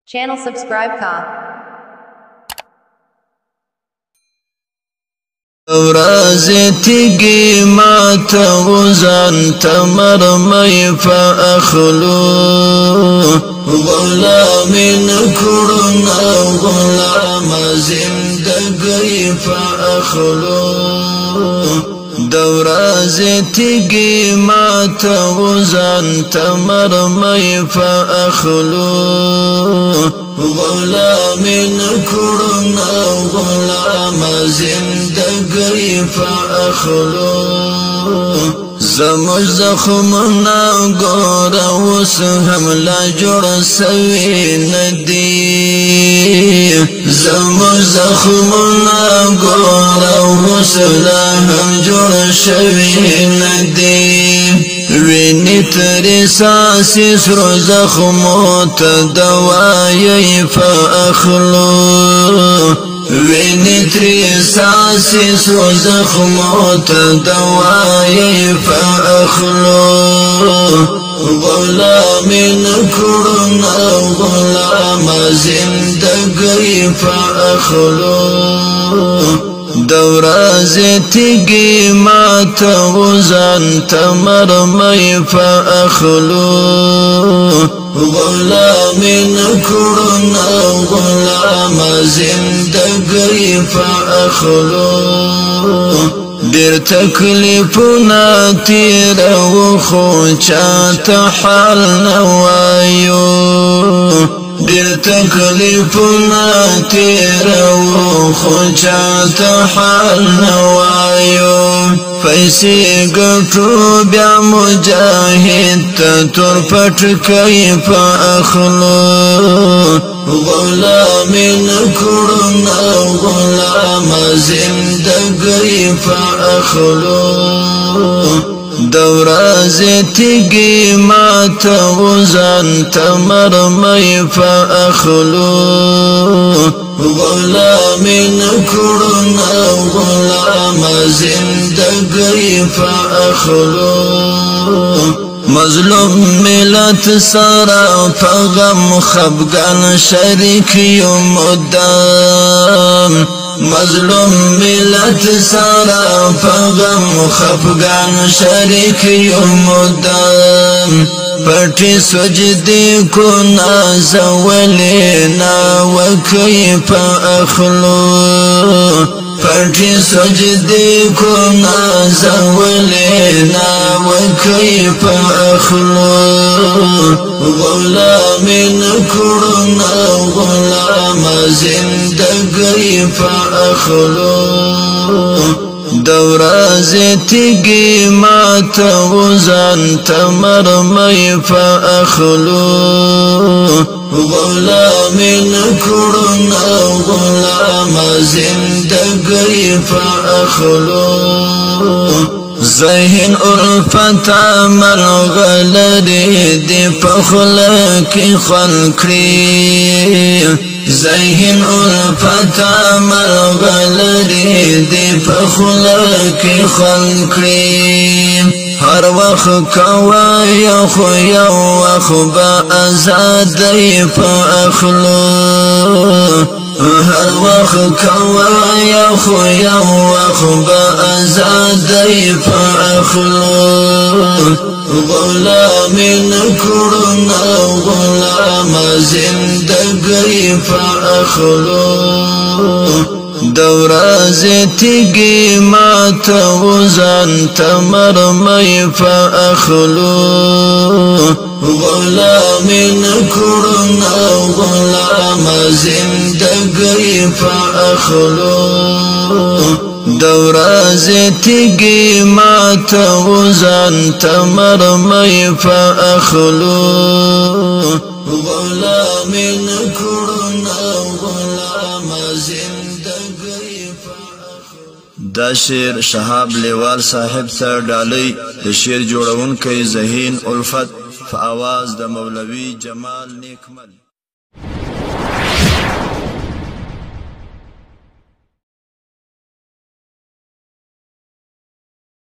Channel subscribe ka. ورازتگی مات وزن تمرمی فأخلو غلام نکرنا غلام زندگی فأخلو دورازتگی مات وزن تمرمی فأخلو غلام نکرنا غلام زندگی فأخلو زمج زخمنا گورا وس هم لا جوڑ سوی ندی زمج زخمنا گورا وس لا هم جوڑ شوی ندی وینی تری ساسی سر زخمو تدوائی فأخلو وینی تری ساسی سر زخمو تدوائی فأخلو غلام نکرنا غلام زندگی فأخلو دورازتگی مات وزن تمرمی فأخلو غلام نکرنا غلام زندگی فأخلو دیر تکلیفنا تیر و خوچات حال نوائیو دیر تکلیفنا تیر و خوچات حال نوائیو پیسی گٹو بیا مجاہد تر پٹ کیف اخلو غلام نکرنا غلام زندگی فأخلو دورازتگی مات وزن تمرمی فأخلو غلام نکرنا غلام زندگی فأخلو مظلوم ملت سارا فغم خفگان شریک مدام مظلوم ملت سارا فغم خفگان شریک مدام پٹی سجدی کو نازولینا وکیف اخلو پٹی سجدی کو نازولینا وکیف اخلو غلام نکرنا غلام زندگی فأخلو دورازتگی مات وزن تمرمی فأخلو غلام نکرنا غلام زندگی فأخلو ذہن الفت عمل غلری دی پخلکی خلقری ذہن الفت عمل غلری دی پخلکی خلقری ہر وقت کوائی خو یو وقت با ازادی فأخلو هر وقت کوائی خو یو وقت با ازادی فأخلو غلام نکرنا غلام زندگی فأخلو دورازتگی مات وزن تمرمی فأخلو غلام نکرنا غلام زندگی فأخلو دورازتگی مات وزن تمرمی فأخلو غلام نکرنا غلام زندگی فأخلو دا شعر شهاب لیوال صاحب ته ډالۍ د شعر جوړونکی ذهین الفت په آواز د مولوی جمال نیکمل